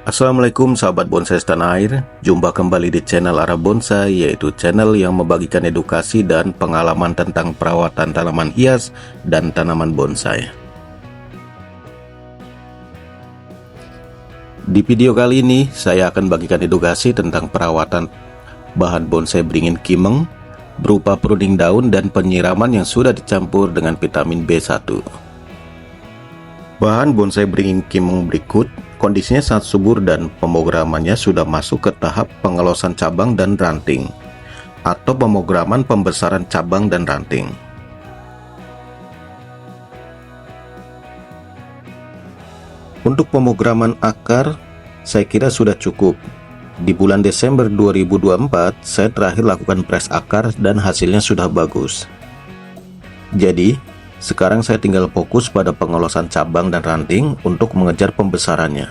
Assalamualaikum sahabat bonsai setanah air. Jumpa kembali di channel Arah Bonsai, yaitu channel yang membagikan edukasi dan pengalaman tentang perawatan tanaman hias dan tanaman bonsai. Di video kali ini saya akan bagikan edukasi tentang perawatan bahan bonsai beringin kimeng berupa pruning daun dan penyiraman yang sudah dicampur dengan vitamin B1. Bahan bonsai beringin kimeng berikut kondisinya sangat subur dan pemrogramannya sudah masuk ke tahap pengelosan cabang dan ranting atau pemrograman pembesaran cabang dan ranting. Untuk pemrograman akar saya kira sudah cukup. Di bulan Desember 2024 saya terakhir lakukan press akar dan hasilnya sudah bagus. Jadi sekarang saya tinggal fokus pada pengelosan cabang dan ranting untuk mengejar pembesarannya.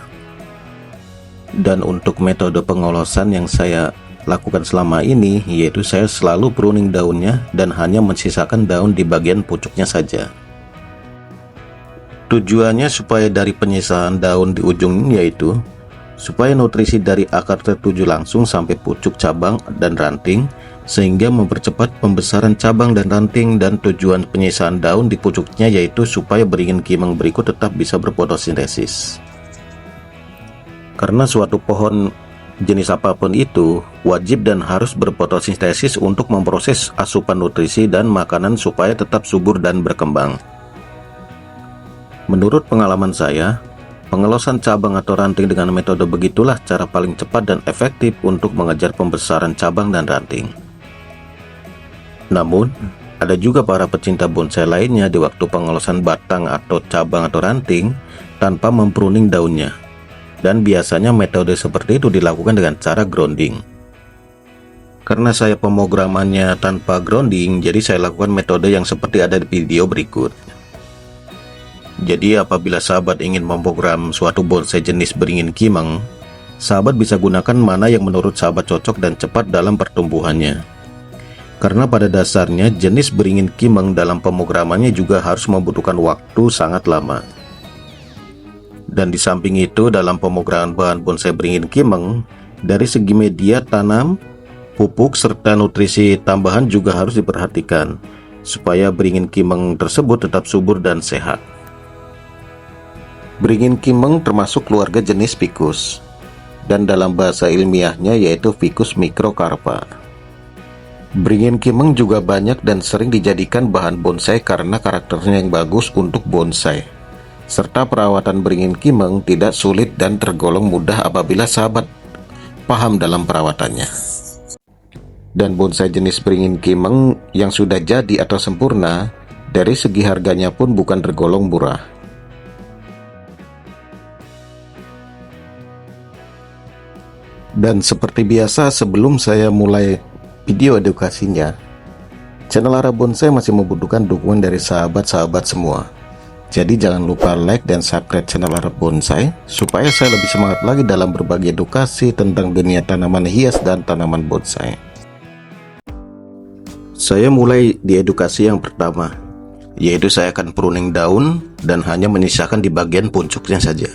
Dan untuk metode pengelosan yang saya lakukan selama ini, yaitu saya selalu pruning daunnya dan hanya mensisakan daun di bagian pucuknya saja. Tujuannya supaya dari penyisaan daun di ujung, yaitu supaya nutrisi dari akar tertuju langsung sampai pucuk cabang dan ranting, sehingga mempercepat pembesaran cabang dan ranting. Dan tujuan penyisaan daun di pucuknya yaitu supaya beringin kimeng berikut tetap bisa berfotosintesis. Karena suatu pohon jenis apapun itu wajib dan harus berfotosintesis untuk memproses asupan nutrisi dan makanan supaya tetap subur dan berkembang. Menurut pengalaman saya, pengelosan cabang atau ranting dengan metode begitulah cara paling cepat dan efektif untuk mengejar pembesaran cabang dan ranting. Namun, ada juga para pecinta bonsai lainnya di waktu pengelosan batang atau cabang atau ranting tanpa mempruning daunnya. Dan biasanya metode seperti itu dilakukan dengan cara grounding. Karena saya pemrogramannya tanpa grounding, jadi saya lakukan metode yang seperti ada di video berikut. Jadi apabila sahabat ingin memprogram suatu bonsai jenis beringin kimeng, sahabat bisa gunakan mana yang menurut sahabat cocok dan cepat dalam pertumbuhannya. Karena pada dasarnya jenis beringin kimeng dalam pemrogramannya juga harus membutuhkan waktu sangat lama. Dan di samping itu dalam pemrograman bahan bonsai beringin kimeng, dari segi media tanam, pupuk, serta nutrisi tambahan juga harus diperhatikan, supaya beringin kimeng tersebut tetap subur dan sehat. Beringin kimeng termasuk keluarga jenis ficus, dan dalam bahasa ilmiahnya yaitu Ficus microcarpa. Beringin kimeng juga banyak dan sering dijadikan bahan bonsai karena karakternya yang bagus untuk bonsai. Serta perawatan beringin kimeng tidak sulit dan tergolong mudah apabila sahabat paham dalam perawatannya. Dan bonsai jenis beringin kimeng yang sudah jadi atau sempurna, dari segi harganya pun bukan tergolong murah. Dan seperti biasa sebelum saya mulai video edukasinya, channel Arah Bonsai masih membutuhkan dukungan dari sahabat-sahabat semua. Jadi jangan lupa like dan subscribe channel Arah Bonsai supaya saya lebih semangat lagi dalam berbagi edukasi tentang dunia tanaman hias dan tanaman bonsai. Saya mulai di edukasi yang pertama, yaitu saya akan pruning daun dan hanya menyisakan di bagian puncuknya saja.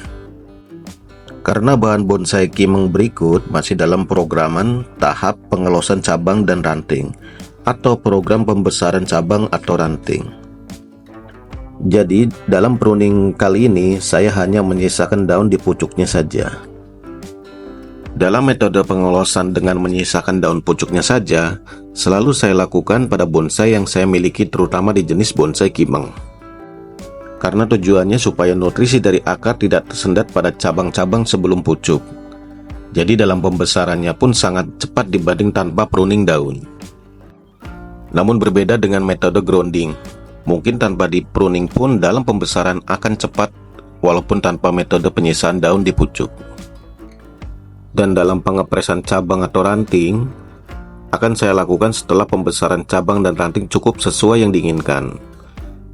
Karena bahan bonsai kimeng berikut masih dalam programan tahap pengelosan cabang dan ranting atau program pembesaran cabang atau ranting. Jadi dalam pruning kali ini saya hanya menyisakan daun di pucuknya saja. Dalam metode pengelosan dengan menyisakan daun pucuknya saja selalu saya lakukan pada bonsai yang saya miliki, terutama di jenis bonsai kimeng. Karena tujuannya supaya nutrisi dari akar tidak tersendat pada cabang-cabang sebelum pucuk. Jadi dalam pembesarannya pun sangat cepat dibanding tanpa pruning daun. Namun berbeda dengan metode grounding. Mungkin tanpa di pruning pun dalam pembesaran akan cepat walaupun tanpa metode penyisaan daun di pucuk. Dan dalam pengepresan cabang atau ranting akan saya lakukan setelah pembesaran cabang dan ranting cukup sesuai yang diinginkan.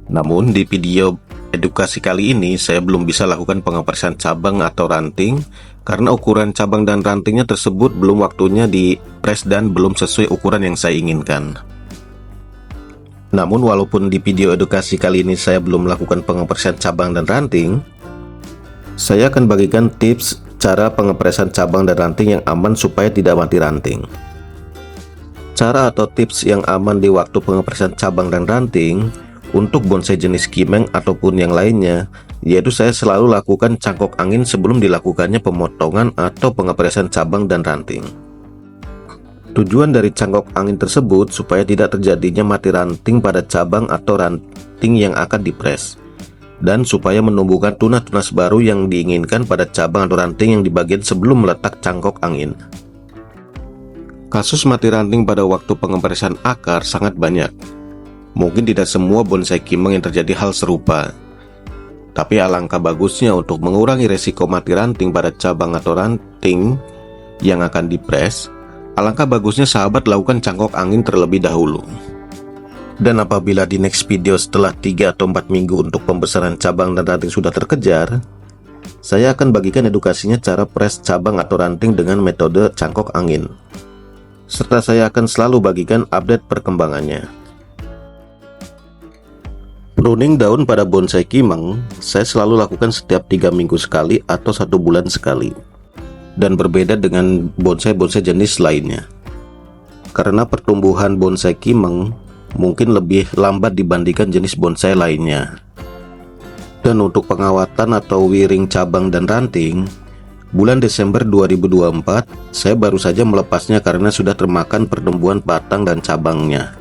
Namun di video edukasi kali ini saya belum bisa lakukan pengepresan cabang atau ranting karena ukuran cabang dan rantingnya tersebut belum waktunya dipres dan belum sesuai ukuran yang saya inginkan. Namun walaupun di video edukasi kali ini saya belum melakukan pengepresan cabang dan ranting, saya akan bagikan tips cara pengepresan cabang dan ranting yang aman supaya tidak mati ranting. Cara atau tips yang aman di waktu pengepresan cabang dan ranting untuk bonsai jenis kimeng ataupun yang lainnya, yaitu saya selalu lakukan cangkok angin sebelum dilakukannya pemotongan atau pengepresan cabang dan ranting. Tujuan dari cangkok angin tersebut supaya tidak terjadinya mati ranting pada cabang atau ranting yang akan dipres, dan supaya menumbuhkan tunas-tunas baru yang diinginkan pada cabang atau ranting yang di bagian sebelum meletak cangkok angin. Kasus mati ranting pada waktu pengepresan akar sangat banyak. Mungkin tidak semua bonsai kimeng yang terjadi hal serupa, tapi alangkah bagusnya untuk mengurangi resiko mati ranting pada cabang atau ranting yang akan dipres. Alangkah bagusnya sahabat lakukan cangkok angin terlebih dahulu. Dan apabila di next video setelah 3 atau 4 minggu untuk pembesaran cabang dan ranting sudah terkejar, saya akan bagikan edukasinya cara press cabang atau ranting dengan metode cangkok angin. Serta saya akan selalu bagikan update perkembangannya. Pruning daun pada bonsai kimeng, saya selalu lakukan setiap 3 minggu sekali atau 1 bulan sekali. Dan berbeda dengan bonsai-bonsai jenis lainnya. Karena pertumbuhan bonsai kimeng mungkin lebih lambat dibandingkan jenis bonsai lainnya. Dan untuk pengawatan atau wiring cabang dan ranting, bulan Desember 2024, saya baru saja melepasnya karena sudah termakan pertumbuhan batang dan cabangnya.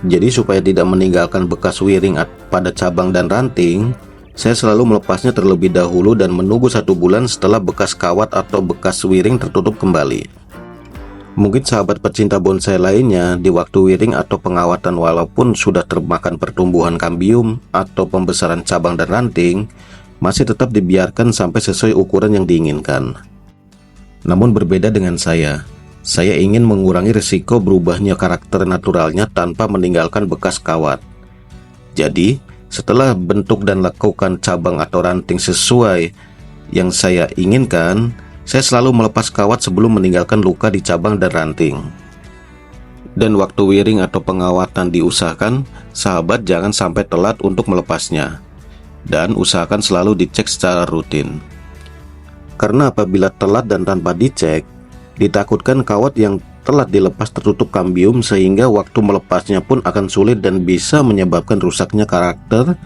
Jadi supaya tidak meninggalkan bekas wiring pada cabang dan ranting, saya selalu melepasnya terlebih dahulu dan menunggu 1 bulan setelah bekas kawat atau bekas wiring tertutup kembali. Mungkin sahabat pecinta bonsai lainnya di waktu wiring atau pengawatan walaupun sudah termakan pertumbuhan kambium atau pembesaran cabang dan ranting, masih tetap dibiarkan sampai sesuai ukuran yang diinginkan. Namun berbeda dengan saya ingin mengurangi risiko berubahnya karakter naturalnya tanpa meninggalkan bekas kawat. Jadi, setelah bentuk dan lekukan cabang atau ranting sesuai yang saya inginkan, saya selalu melepas kawat sebelum meninggalkan luka di cabang dan ranting. Dan waktu wiring atau pengawatan diusahakan, sahabat jangan sampai telat untuk melepasnya. Dan usahakan selalu dicek secara rutin. Karena apabila telat dan tanpa dicek, ditakutkan kawat yang telat dilepas tertutup kambium sehingga waktu melepasnya pun akan sulit dan bisa menyebabkan rusaknya karakter,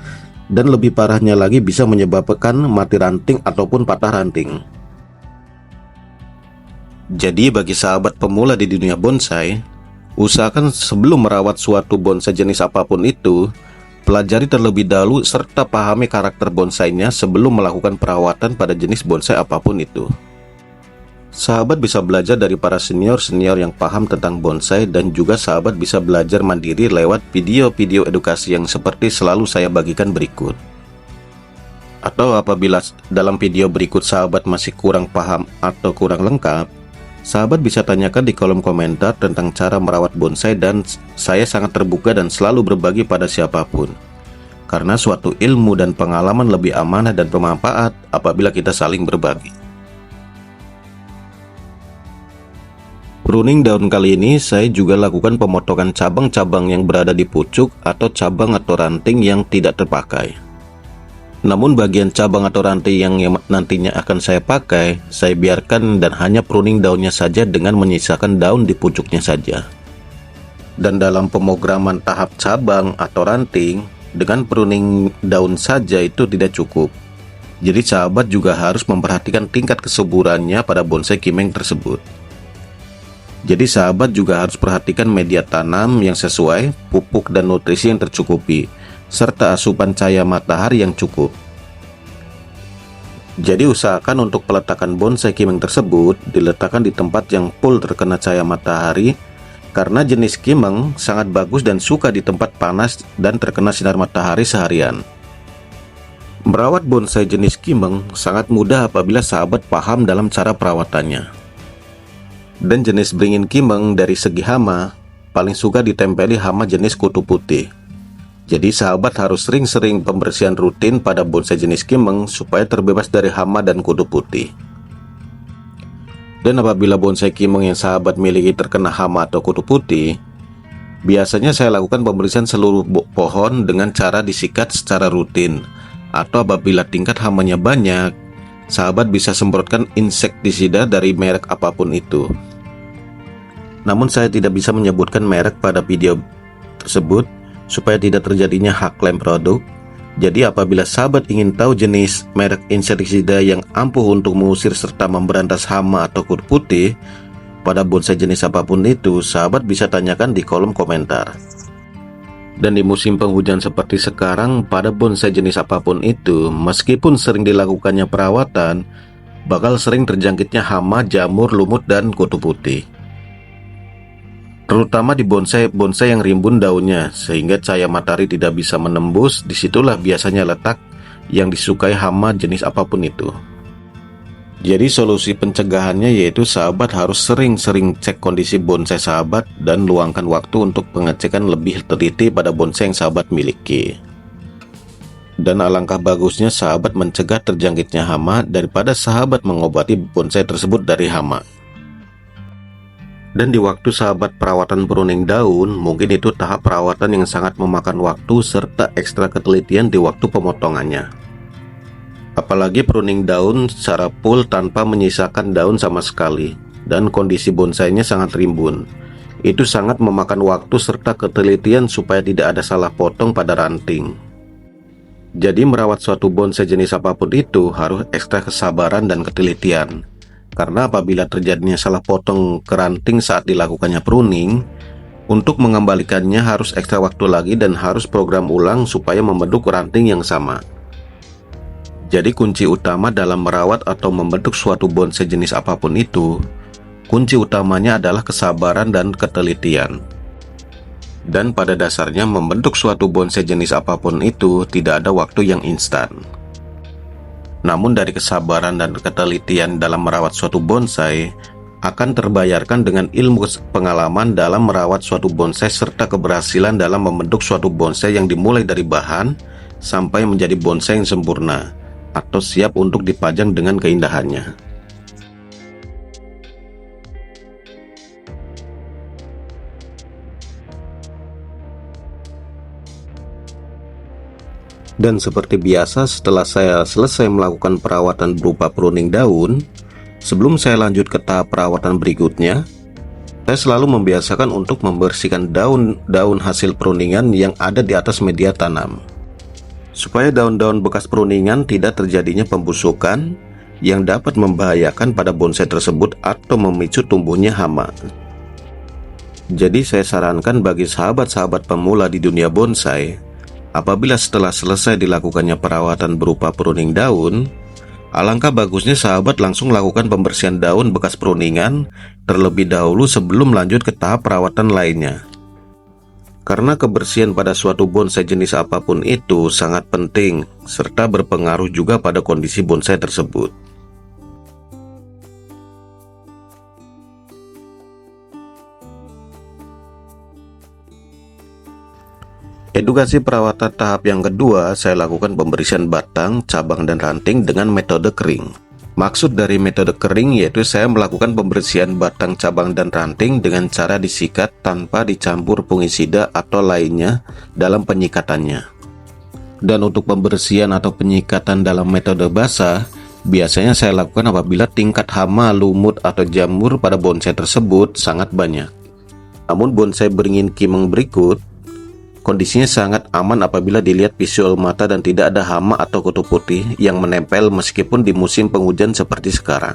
dan lebih parahnya lagi bisa menyebabkan mati ranting ataupun patah ranting. Jadi bagi sahabat pemula di dunia bonsai, usahakan sebelum merawat suatu bonsai jenis apapun itu, pelajari terlebih dahulu serta pahami karakter bonsainya sebelum melakukan perawatan pada jenis bonsai apapun itu. Sahabat bisa belajar dari para senior-senior yang paham tentang bonsai, dan juga sahabat bisa belajar mandiri lewat video-video edukasi yang seperti selalu saya bagikan berikut. Atau apabila dalam video berikut sahabat masih kurang paham atau kurang lengkap, sahabat bisa tanyakan di kolom komentar tentang cara merawat bonsai, dan saya sangat terbuka dan selalu berbagi pada siapapun. Karena suatu ilmu dan pengalaman lebih amanah dan bermanfaat apabila kita saling berbagi. Pruning daun kali ini saya juga lakukan pemotongan cabang-cabang yang berada di pucuk atau cabang atau ranting yang tidak terpakai. Namun bagian cabang atau ranting yang nantinya akan saya pakai, saya biarkan dan hanya pruning daunnya saja dengan menyisakan daun di pucuknya saja. Dan dalam pemrograman tahap cabang atau ranting, dengan pruning daun saja itu tidak cukup. Jadi sahabat juga harus memperhatikan tingkat kesuburannya pada bonsai kimeng tersebut. Jadi sahabat juga harus perhatikan media tanam yang sesuai, pupuk dan nutrisi yang tercukupi, serta asupan cahaya matahari yang cukup. Jadi usahakan untuk peletakan bonsai kimeng tersebut diletakkan di tempat yang full terkena cahaya matahari, karena jenis kimeng sangat bagus dan suka di tempat panas dan terkena sinar matahari seharian. Merawat bonsai jenis kimeng sangat mudah apabila sahabat paham dalam cara perawatannya. Dan jenis beringin kimeng dari segi hama paling suka ditempeli hama jenis kutu putih. Jadi sahabat harus sering-sering pembersihan rutin pada bonsai jenis kimeng supaya terbebas dari hama dan kutu putih. Dan apabila bonsai kimeng yang sahabat miliki terkena hama atau kutu putih, biasanya saya lakukan pembersihan seluruh pohon dengan cara disikat secara rutin. Atau apabila tingkat hamanya banyak, sahabat bisa semprotkan insektisida dari merek apapun itu. Namun saya tidak bisa menyebutkan merek pada video tersebut supaya tidak terjadinya hak klaim produk. Jadi apabila sahabat ingin tahu jenis merek insektisida yang ampuh untuk mengusir serta memberantas hama atau kutu putih pada bonsai jenis apapun itu, sahabat bisa tanyakan di kolom komentar. Dan di musim penghujan seperti sekarang, pada bonsai jenis apapun itu, meskipun sering dilakukannya perawatan, bakal sering terjangkitnya hama, jamur, lumut, dan kutu putih. Terutama di bonsai-bonsai yang rimbun daunnya, sehingga cahaya matahari tidak bisa menembus. Disitulah biasanya letak yang disukai hama jenis apapun itu. Jadi solusi pencegahannya yaitu sahabat harus sering-sering cek kondisi bonsai sahabat dan luangkan waktu untuk pengecekan lebih teliti pada bonsai yang sahabat miliki. Dan alangkah bagusnya sahabat mencegah terjangkitnya hama daripada sahabat mengobati bonsai tersebut dari hama. Dan di waktu sahabat perawatan pruning daun, mungkin itu tahap perawatan yang sangat memakan waktu serta ekstra ketelitian di waktu pemotongannya. Apalagi pruning daun secara full tanpa menyisakan daun sama sekali, dan kondisi bonsainya sangat rimbun. Itu sangat memakan waktu serta ketelitian supaya tidak ada salah potong pada ranting. Jadi merawat suatu bonsai jenis apapun itu harus ekstra kesabaran dan ketelitian. Karena apabila terjadinya salah potong ke ranting saat dilakukannya pruning, untuk mengembalikannya harus ekstra waktu lagi dan harus program ulang supaya membentuk ranting yang sama. Jadi kunci utama dalam merawat atau membentuk suatu bonsai jenis apapun itu, kunci utamanya adalah kesabaran dan ketelitian. Dan pada dasarnya membentuk suatu bonsai jenis apapun itu tidak ada waktu yang instan. Namun dari kesabaran dan ketelitian dalam merawat suatu bonsai akan terbayarkan dengan ilmu pengalaman dalam merawat suatu bonsai serta keberhasilan dalam membentuk suatu bonsai yang dimulai dari bahan sampai menjadi bonsai yang sempurna atau siap untuk dipajang dengan keindahannya. Dan seperti biasa, setelah saya selesai melakukan perawatan berupa pruning daun, sebelum saya lanjut ke tahap perawatan berikutnya, saya selalu membiasakan untuk membersihkan daun-daun hasil pruningan yang ada di atas media tanam, supaya daun-daun bekas pruningan tidak terjadinya pembusukan yang dapat membahayakan pada bonsai tersebut atau memicu tumbuhnya hama. Jadi saya sarankan bagi sahabat-sahabat pemula di dunia bonsai, apabila setelah selesai dilakukannya perawatan berupa pruning daun, alangkah bagusnya sahabat langsung lakukan pembersihan daun bekas pruningan terlebih dahulu sebelum lanjut ke tahap perawatan lainnya. Karena kebersihan pada suatu bonsai jenis apapun itu sangat penting, serta berpengaruh juga pada kondisi bonsai tersebut. Edukasi perawatan tahap yang kedua, saya lakukan pembersihan batang, cabang, dan ranting dengan metode kering. Maksud dari metode kering yaitu saya melakukan pembersihan batang, cabang, dan ranting dengan cara disikat tanpa dicampur fungisida atau lainnya dalam penyikatannya. Dan untuk pembersihan atau penyikatan dalam metode basah, biasanya saya lakukan apabila tingkat hama, lumut, atau jamur pada bonsai tersebut sangat banyak. Namun bonsai beringin kimeng berikut kondisinya sangat aman apabila dilihat visual mata dan tidak ada hama atau kutu putih yang menempel meskipun di musim penghujan seperti sekarang.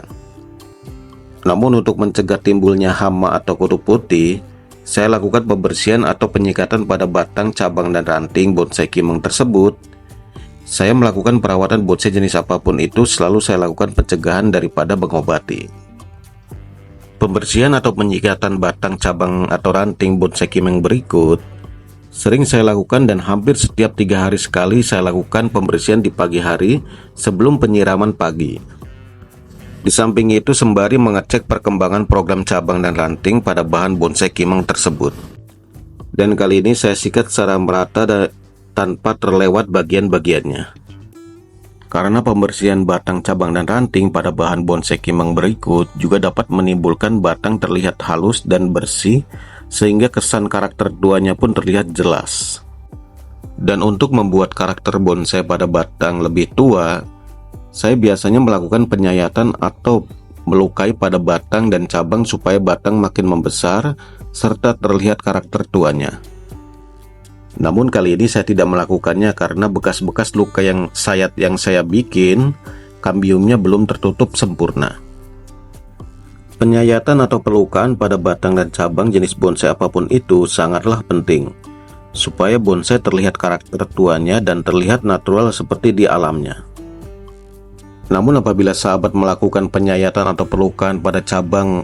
Namun untuk mencegah timbulnya hama atau kutu putih, saya lakukan pembersihan atau penyikatan pada batang, cabang, dan ranting bonsai kimeng tersebut. Saya melakukan perawatan bonsai jenis apapun itu selalu saya lakukan pencegahan daripada mengobati. Pembersihan atau penyikatan batang, cabang, atau ranting bonsai kimeng berikut sering saya lakukan dan hampir setiap 3 hari sekali saya lakukan pembersihan di pagi hari sebelum penyiraman pagi. Di samping itu sembari mengecek perkembangan program cabang dan ranting pada bahan bonsai kimeng tersebut. Dan kali ini saya sikat secara merata tanpa terlewat bagian-bagiannya. Karena pembersihan batang, cabang, dan ranting pada bahan bonsai kimeng berikut juga dapat menimbulkan batang terlihat halus dan bersih, sehingga kesan karakter duanya pun terlihat jelas. Dan untuk membuat karakter bonsai pada batang lebih tua, saya biasanya melakukan penyayatan atau melukai pada batang dan cabang supaya batang makin membesar serta terlihat karakter tuanya. Namun kali ini saya tidak melakukannya karena bekas-bekas luka yang saya bikin, kambiumnya belum tertutup sempurna. Penyayatan atau pelukaan pada batang dan cabang jenis bonsai apapun itu sangatlah penting, supaya bonsai terlihat karakter tuanya dan terlihat natural seperti di alamnya. Namun apabila sahabat melakukan penyayatan atau pelukaan pada cabang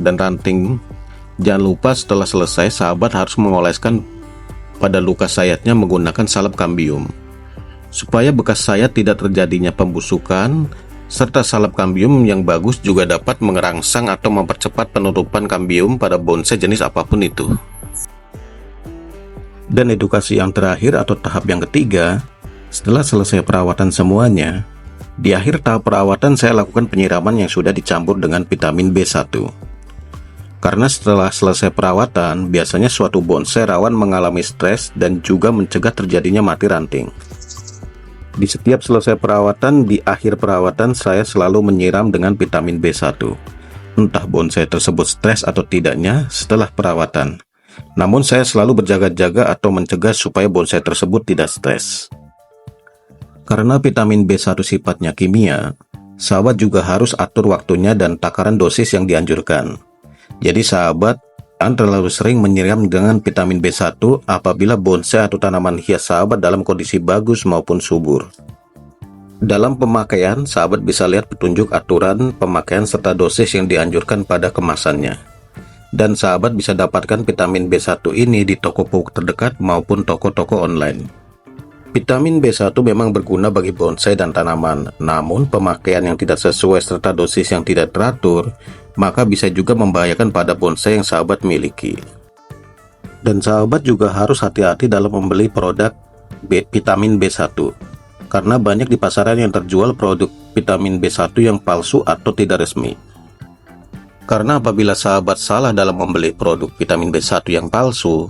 dan ranting, jangan lupa setelah selesai sahabat harus mengoleskan pada luka sayatnya menggunakan salep kambium, supaya bekas sayat tidak terjadinya pembusukan, serta salep kambium yang bagus juga dapat merangsang atau mempercepat penutupan kambium pada bonsai jenis apapun itu. Dan edukasi yang terakhir atau tahap yang ketiga, setelah selesai perawatan semuanya, di akhir tahap perawatan saya lakukan penyiraman yang sudah dicampur dengan vitamin B1. Karena setelah selesai perawatan, biasanya suatu bonsai rawan mengalami stres dan juga mencegah terjadinya mati ranting. Di setiap selesai perawatan, di akhir perawatan saya selalu menyiram dengan vitamin B1. Entah bonsai tersebut stres atau tidaknya setelah perawatan. Namun saya selalu berjaga-jaga atau mencegah supaya bonsai tersebut tidak stres. Karena vitamin B1 sifatnya kimia, sahabat juga harus atur waktunya dan takaran dosis yang dianjurkan. Jadi sahabat jangan terlalu sering menyiram dengan vitamin B1 apabila bonsai atau tanaman hias sahabat dalam kondisi bagus maupun subur. Dalam pemakaian, sahabat bisa lihat petunjuk aturan pemakaian serta dosis yang dianjurkan pada kemasannya. Dan sahabat bisa dapatkan vitamin B1 ini di toko pupuk terdekat maupun toko-toko online. Vitamin B1 memang berguna bagi bonsai dan tanaman, namun pemakaian yang tidak sesuai serta dosis yang tidak teratur, maka bisa juga membahayakan pada bonsai yang sahabat miliki. Dan sahabat juga harus hati-hati dalam membeli produk vitamin B1, karena banyak di pasaran yang terjual produk vitamin B1 yang palsu atau tidak resmi. Karena apabila sahabat salah dalam membeli produk vitamin B1 yang palsu,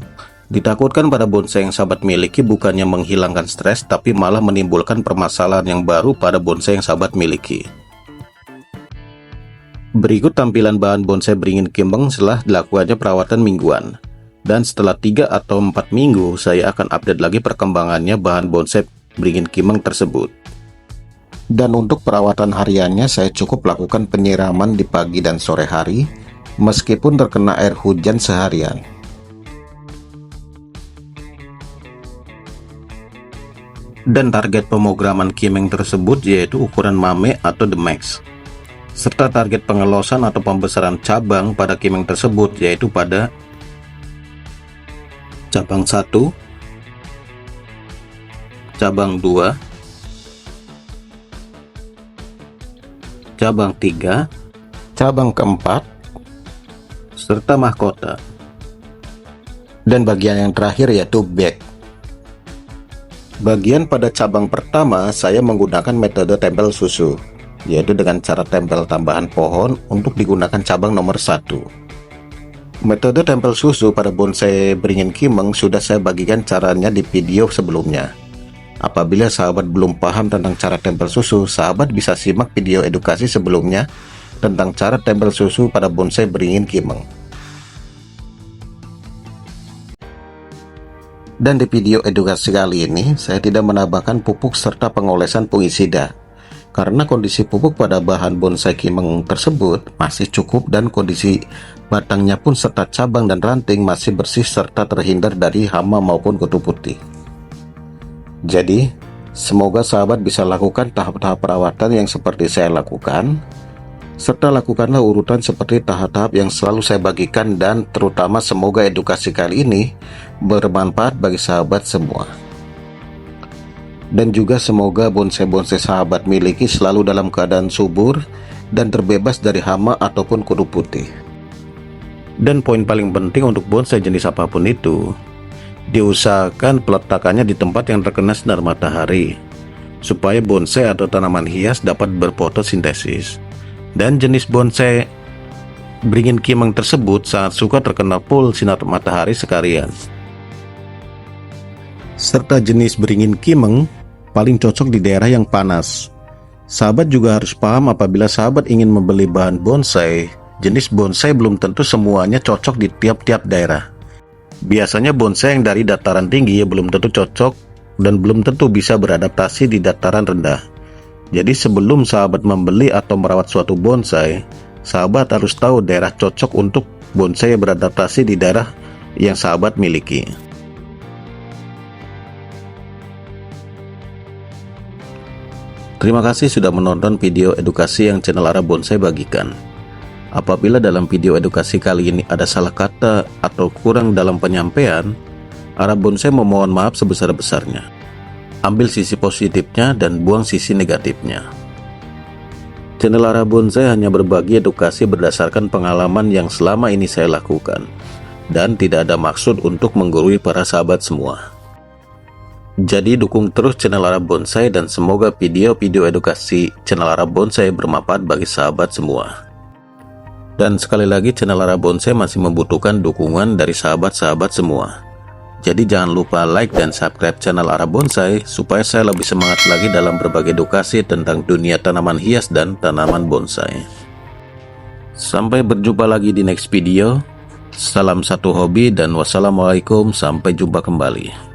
ditakutkan pada bonsai yang sahabat miliki bukannya menghilangkan stres, tapi malah menimbulkan permasalahan yang baru pada bonsai yang sahabat miliki. Berikut tampilan bahan bonsai beringin kimeng setelah dilakukannya perawatan mingguan. Dan setelah 3 atau 4 minggu, saya akan update lagi perkembangannya bahan bonsai beringin kimeng tersebut. Dan untuk perawatan hariannya, saya cukup lakukan penyiraman di pagi dan sore hari, meskipun terkena air hujan seharian. Dan target pemrograman kimeng tersebut yaitu ukuran mame atau the max, serta target pengelosan atau pembesaran cabang pada kimeng tersebut yaitu pada cabang 1, cabang 2, cabang 3, cabang keempat, serta mahkota. Dan bagian yang terakhir yaitu back. Bagian pada cabang pertama, saya menggunakan metode tempel susu, yaitu dengan cara tempel tambahan pohon untuk digunakan cabang nomor 1. Metode tempel susu pada bonsai beringin kimeng sudah saya bagikan caranya di video sebelumnya. Apabila sahabat belum paham tentang cara tempel susu, sahabat bisa simak video edukasi sebelumnya tentang cara tempel susu pada bonsai beringin kimeng. Dan di video edukasi kali ini, saya tidak menambahkan pupuk serta pengolesan fungisida, karena kondisi pupuk pada bahan bonsai kimeng tersebut masih cukup dan kondisi batangnya pun serta cabang dan ranting masih bersih serta terhindar dari hama maupun kutu putih. Jadi, semoga sahabat bisa lakukan tahap-tahap perawatan yang seperti saya lakukan, serta lakukanlah urutan seperti tahap-tahap yang selalu saya bagikan, dan terutama semoga edukasi kali ini bermanfaat bagi sahabat semua. Dan juga semoga bonsai-bonsai sahabat miliki selalu dalam keadaan subur dan terbebas dari hama ataupun kutu putih. Dan poin paling penting untuk bonsai jenis apapun itu, diusahakan peletakannya di tempat yang terkena sinar matahari, supaya bonsai atau tanaman hias dapat berfotosintesis. Dan jenis bonsai beringin kimeng tersebut sangat suka terkena full sinar matahari sekalian. Serta jenis beringin kimeng paling cocok di daerah yang panas, Sahabat juga harus paham apabila sahabat ingin membeli bahan bonsai, jenis bonsai belum tentu semuanya cocok di tiap-tiap daerah. Biasanya bonsai yang dari dataran tinggi belum tentu cocok dan belum tentu bisa beradaptasi di dataran rendah. Jadi sebelum sahabat membeli atau merawat suatu bonsai, sahabat harus tahu daerah cocok untuk bonsai yang beradaptasi di daerah yang sahabat miliki. Terima kasih sudah menonton video edukasi yang channel Ara Bonsai bagikan. Apabila dalam video edukasi kali ini ada salah kata atau kurang dalam penyampaian, Ara Bonsai memohon maaf sebesar-besarnya. Ambil sisi positifnya dan buang sisi negatifnya. Channel Ara Bonsai hanya berbagi edukasi berdasarkan pengalaman yang selama ini saya lakukan, dan tidak ada maksud untuk menggurui para sahabat semua. Jadi dukung terus channel Ara Bonsai dan semoga video-video edukasi channel Ara Bonsai bermanfaat bagi sahabat semua. Dan sekali lagi channel Ara Bonsai masih membutuhkan dukungan dari sahabat-sahabat semua. Jadi jangan lupa like dan subscribe channel Ara Bonsai supaya saya lebih semangat lagi dalam berbagai edukasi tentang dunia tanaman hias dan tanaman bonsai. Sampai berjumpa lagi di next video. Salam satu hobi dan wassalamualaikum, sampai jumpa kembali.